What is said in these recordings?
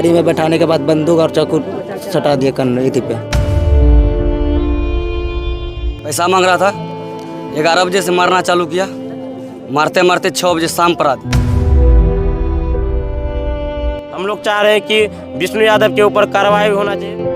गाड़ी में बैठाने के बाद बंदूक और चाकू सटा दिया कन्नी पे। पैसा मांग रहा था, 11 बजे से मारना चालू किया, मारते मारते 6 बजे शाम पर आ गया। हम लोग चाह रहे हैं कि विष्णु यादव के ऊपर कार्रवाई होना चाहिए।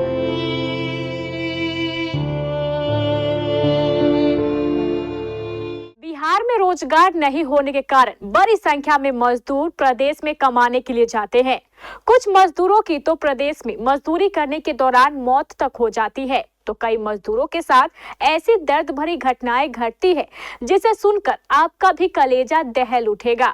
बिहार में रोजगार नहीं होने के कारण बड़ी संख्या में मजदूर प्रदेश में कमाने के लिए जाते हैं। कुछ मजदूरों की तो प्रदेश में मजदूरी करने के दौरान मौत तक हो जाती है, तो कई मजदूरों के साथ ऐसी दर्द भरी घटनाएं घटती है जिसे सुनकर आपका भी कलेजा दहल उठेगा।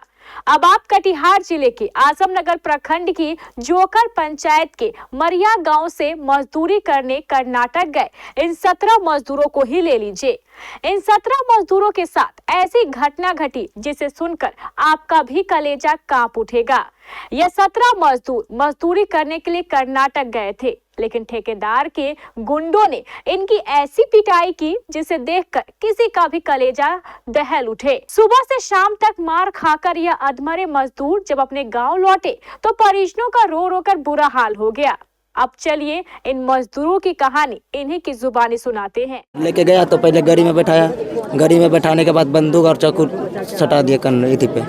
अब आप कटिहार जिले के आजमनगर प्रखंड की जोकर पंचायत के मरिया गांव से मजदूरी करने कर्नाटक गए इन 17 मजदूरों को ही ले लीजिए। इन 17 मजदूरों के साथ ऐसी घटना घटी जिसे सुनकर आपका भी कलेजा कांप उठेगा। यह 17 मजदूर मजदूरी करने के लिए कर्नाटक गए थे, लेकिन ठेकेदार के गुंडों ने इनकी ऐसी पिटाई की जिसे देखकर किसी का भी कलेजा दहल उठे। सुबह से शाम तक मार खाकर यह अधमरे मजदूर जब अपने गांव लौटे तो परिजनों का रो रो कर बुरा हाल हो गया। अब चलिए इन मजदूरों की कहानी इन्हीं की जुबानी सुनाते हैं। लेके गया तो पहले गाड़ी में बैठाया, गाड़ी में बैठाने के बाद बंदूक और चाकू सटा दिया कन्नी पे,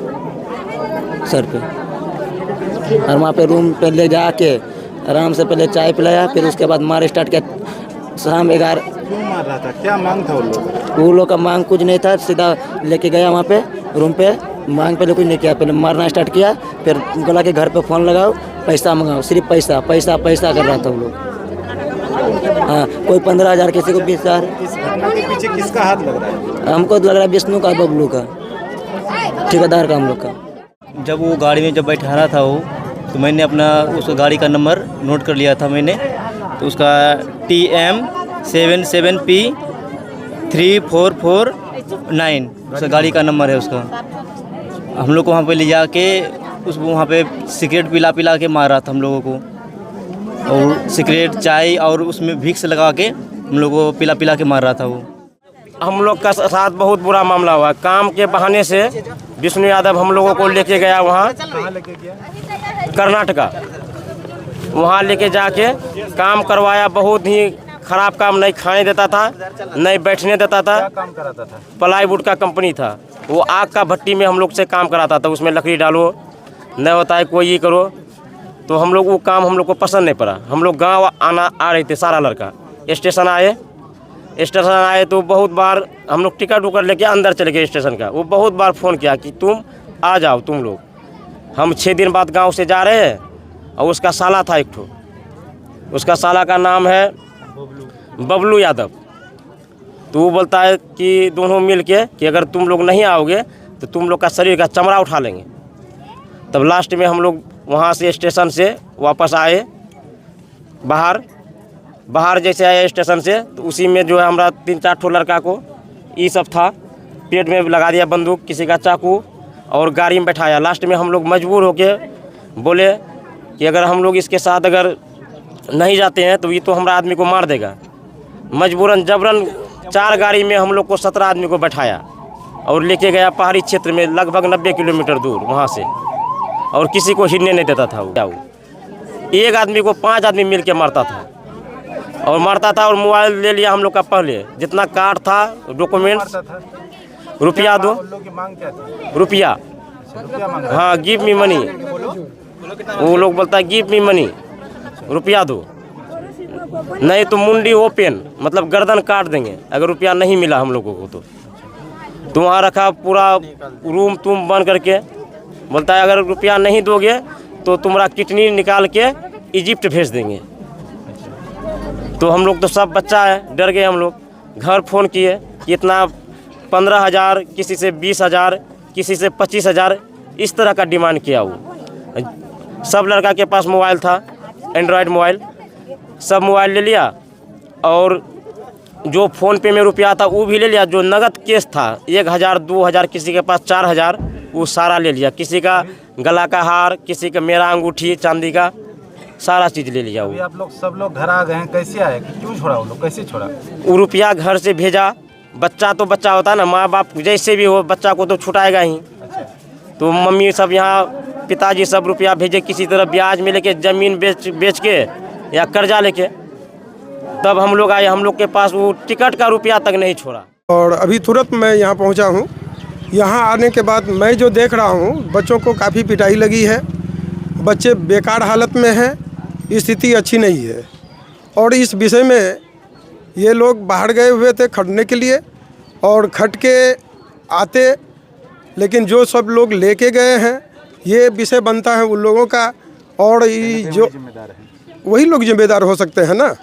सर पे, और वहाँ पे रूम पे ले जाके आराम से पहले चाय पिलाया, फिर उसके बाद मार स्टार्ट किया। शाम 11। क्यों मार रहा था, क्या मांग था वो लोग का मांग कुछ नहीं था, सीधा लेके गया वहाँ पे रूम पे, मांग पहले कुछ नहीं किया, पहले मारना स्टार्ट किया, फिर बोला कि घर पे फ़ोन लगाओ, पैसा मंगाओ, सिर्फ पैसा पैसा पैसा कर रहा था वो लोग। हाँ, कोई 15,000, किसी को 20,000। इस घटना के पीछे किसका हाथ लग रहा है? हमको तो लग रहा है विष्णु का, बबलू का, ठेकेदार का, हम लोग का। जब वो गाड़ी में बैठा रहा था वो, तो मैंने अपना उस गाड़ी का नंबर नोट कर लिया था मैंने, तो उसका TM 77P 3449 उसका गाड़ी का नंबर है उसका। हम लोग को वहाँ पे ले जाके उसको वहाँ पे सिगरेट पिला के मारा था हम लोगों को, और सिगरेट चाय और उसमें विक्स लगा के हम लोग को पिला के मार रहा था वो। हम लोग का साथ बहुत बुरा मामला हुआ। काम के बहाने से विष्णु यादव हम लोगों को लेके गया वहाँ, कहाँ लेके गया? कर्नाटका। वहाँ लेके जाके काम करवाया, बहुत ही खराब काम, नहीं खाने देता था, नहीं बैठने देता था। क्या काम कराता था? प्लाईवुड का कंपनी था वो, आग का भट्टी में हम लोग से काम कराता था, उसमें लकड़ी डालो, नहीं होता है कोई ये करो, तो हम लोग वो काम हम लोग को पसंद नहीं पड़ा। हम लोग गाँव आ रहे थे, सारा लड़का स्टेशन आए तो बहुत बार हम लोग टिकट उकर लेके अंदर चले गए स्टेशन का। वो बहुत बार फ़ोन किया कि तुम आ जाओ तुम लोग, हम 6 दिन बाद गांव से जा रहे हैं। और उसका साला था एक ठो, उसका साला का नाम है बबलू यादव। तो वो बोलता है कि दोनों मिल के कि अगर तुम लोग नहीं आओगे तो तुम लोग का शरीर का चमड़ा उठा लेंगे। तब लास्ट में हम लोग वहाँ से स्टेशन से वापस आए, बाहर जैसे आए स्टेशन से, तो उसी में जो है हमारा 3-4 ठो लड़का को ये सब था, पेट में लगा दिया बंदूक, किसी का चाकू, और गाड़ी में बैठाया। लास्ट में हम लोग मजबूर होके बोले कि अगर हम लोग इसके साथ अगर नहीं जाते हैं तो ये तो हमारा आदमी को मार देगा। मजबूरन जबरन 4 गाड़ी में हम लोग को 17 आदमी को बैठाया और लेके गया पहाड़ी क्षेत्र में, लगभग 90 किलोमीटर दूर वहाँ से, और किसी को हिलने नहीं देता था वो। एक आदमी को 5 आदमी मिल के मारता था, और मोबाइल ले लिया हम लोग का, पहले जितना कार्ड था, डॉक्यूमेंट्स, रुपया दो, रुपया, हाँ गिव मी मनी, वो लोग बोलता है गिव मी मनी, रुपया दो, नहीं तो मुंडी ओपन, मतलब गर्दन काट देंगे अगर रुपया नहीं मिला हम लोगों को। तो वहाँ रखा पूरा रूम तुम बंद करके, बोलता है अगर रुपया नहीं दोगे तो तुम्हारा किडनी निकाल के इजिप्ट भेज देंगे। तो हम लोग तो सब बच्चा है, डर गए हम लोग। घर फ़ोन किए कि इतना 15,000, किसी से 20,000, किसी से 25,000, इस तरह का डिमांड किया वो। सब लड़का के पास मोबाइल था, एंड्रॉयड मोबाइल, सब मोबाइल ले लिया, और जो फ़ोन पे में रुपया था वो भी ले लिया। जो नगद केस था 1,000, 2,000, किसी के पास 4,000, वो सारा ले लिया। किसी का गला का हार, किसी का मेरा अंगूठी चांदी का, सारा चीज़ ले लिया वो। आप लोग सब लोग घर आ गए हैं, कैसे आए, क्यों छोड़ा वो लोग, कैसे छोड़ा? वो रुपया घर से भेजा। बच्चा तो बच्चा होता है ना, माँ बाप जैसे भी हो बच्चा को तो छुटाएगा ही। तो मम्मी सब यहाँ पिताजी सब रुपया भेजे किसी तरह ब्याज में लेके ज़मीन बेच के या कर्जा लेके, तब हम लोग आए। हम लोग के पास वो टिकट का रुपया तक नहीं छोड़ा। और अभी तुरंत मैं यहाँ पहुँचा हूँ। यहाँ आने के बाद मैं जो देख रहा हूँ, बच्चों को काफ़ी पिटाई लगी है, बच्चे बेकार हालत में हैं, स्थिति अच्छी नहीं है। और इस विषय में ये लोग बाहर गए हुए थे खटने के लिए और खट के आते, लेकिन जो सब लोग लेके गए हैं ये विषय बनता है उन लोगों का। और जो वही लोग जिम्मेदार हो सकते हैं ना,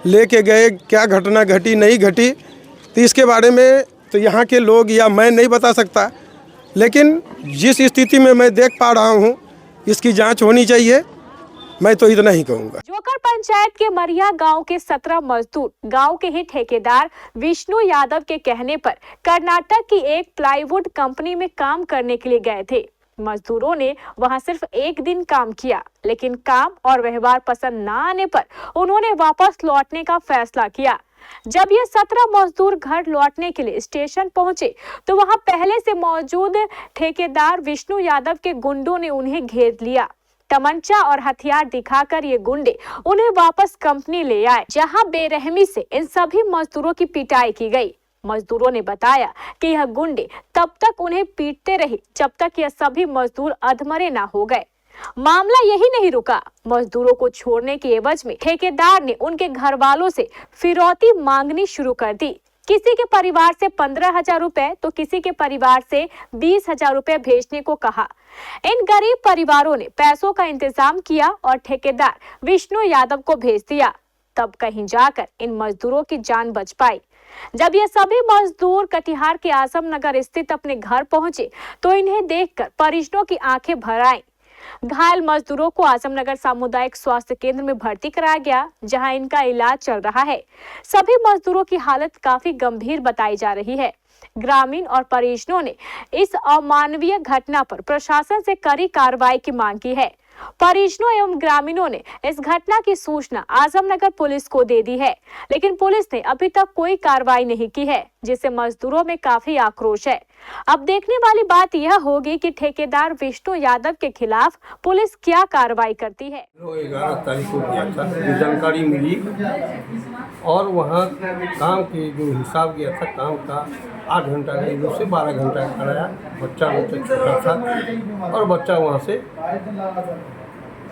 लेके गए, क्या घटना घटी नहीं घटी तो इसके बारे में तो यहाँ के लोग या मैं नहीं बता सकता, लेकिन जिस स्थिति में मैं देख पा रहा हूँ इसकी जांच होनी चाहिए। मैं तो इतना ही कहूँगा। जोकर पंचायत के मरिया गांव के 17 मजदूर गांव के ही ठेकेदार विष्णु यादव के कहने पर कर्नाटक की एक प्लाईवुड कंपनी में काम करने के लिए गए थे। मजदूरों ने वहां सिर्फ एक दिन काम किया, लेकिन काम और व्यवहार पसंद न आने पर उन्होंने वापस लौटने का फैसला किया। जब ये 17 मजदूर घर लौटने के लिए स्टेशन पहुंचे तो वहां पहले से मौजूद ठेकेदार विष्णु यादव के गुंडों ने उन्हें घेर लिया। तमंचा और हथियार दिखाकर ये गुंडे उन्हें वापस कंपनी ले आए, जहां बेरहमी से इन सभी मजदूरों की पिटाई की गई। मजदूरों ने बताया कि यह गुंडे तब तक उन्हें पीटते रहे जब तक यह सभी मजदूर अधमरे ना हो गए। मामला यही नहीं रुका। मजदूरों को छोड़ने के एवज में ठेकेदार ने उनके घर वालों से फिरौती मांगनी शुरू कर दी। किसी के परिवार से 15,000 रुपए तो किसी के परिवार से 20,000 रुपए भेजने को कहा। इन गरीब परिवारों ने पैसों का इंतजाम किया और ठेकेदार विष्णु यादव को भेज दिया। तब कहीं जाकर इन मजदूरों की जान बच पाई। जब ये सभी मजदूर कटिहार के आजमनगर स्थित अपने घर पहुंचे तो इन्हें देखकर परिजनों की आंखें भर आईं। घायल मजदूरों को आजमनगर सामुदायिक स्वास्थ्य केंद्र में भर्ती कराया गया, जहां इनका इलाज चल रहा है। सभी मजदूरों की हालत काफी गंभीर बताई जा रही है। ग्रामीण और परिजनों ने इस अमानवीय घटना पर प्रशासन से कड़ी कार्रवाई की मांग की है। परिजनों एवं ग्रामीणों ने इस घटना की सूचना आजमनगर पुलिस को दे दी है, लेकिन पुलिस ने अभी तक कोई कार्रवाई नहीं की है, जिससे मजदूरों में काफी आक्रोश है। अब देखने वाली बात यह होगी कि ठेकेदार विष्णु यादव के खिलाफ पुलिस क्या कार्रवाई करती है। 11 तारीख को गया था, जानकारी मिली और वहाँ काम के जो हिसाब किया था, काम का 8 घंटा का से 12 घंटा कराया। बच्चा छोटा था और बच्चा वहाँ से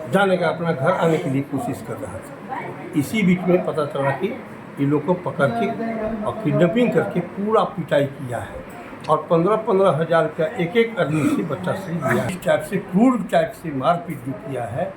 जाने का अपना घर आने के लिए कोशिश कर रहा था। इसी बीच में पता चला कि ये लोग को पकड़ के और किडनैपिंग करके पूरा पिटाई किया है और 15-15 हज़ार रुपया एक आदमी से बच्चा से दिया। इस टाइप से क्रूर टाइप से मारपीट जो किया है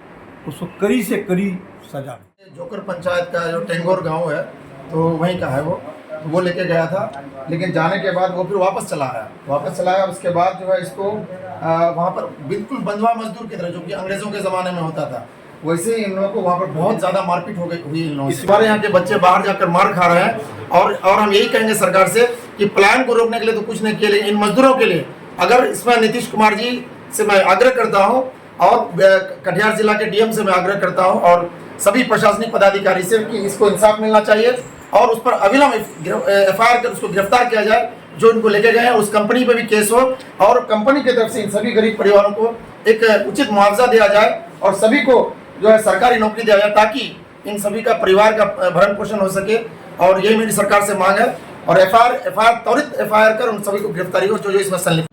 उसको कड़ी से कड़ी सजा। जोकर पंचायत का जो टेंगोर गांव है तो वहीं का है वो लेके गया था, लेकिन जाने के बाद वो फिर वापस चला आया। उसके बाद जो है इसको वहाँ पर बिल्कुल बंधुआ मजदूर की तरह, जो कि अंग्रेज़ों के ज़माने में होता था, वैसे ही इन लोगों को वहाँ पर बहुत ज़्यादा मारपीट हुई इन लोगों से। हमारे यहाँ के बच्चे बाहर जाकर मार खा रहे हैं और हम यही कहेंगे सरकार से कि प्लान को रोकने के लिए तो कुछ नहीं किया, लेकिन इन मजदूरों के लिए अगर इसमें नीतीश कुमार जी से मैं आग्रह करता हूँ और कटिहार जिला के डीएम से मैं आग्रह करता हूँ और सभी प्रशासनिक पदाधिकारी से कि इसको इंसाफ मिलना चाहिए और उस पर अविलंब एफआईआर कर उसको गिरफ्तार किया जाए जो इनको लेके गए हैं। उस कंपनी पे भी केस हो और कंपनी की तरफ से इन सभी गरीब परिवारों को एक उचित मुआवजा दिया जाए और सभी को जो है सरकारी नौकरी दिया जाए, ताकि इन सभी का परिवार का भरण पोषण हो सके। और यही मेरी सरकार से मांग है और एफआईआर त्वरित एफआईआर कर उन सभी को गिरफ्तारी हो जो इसमें संलिप्त।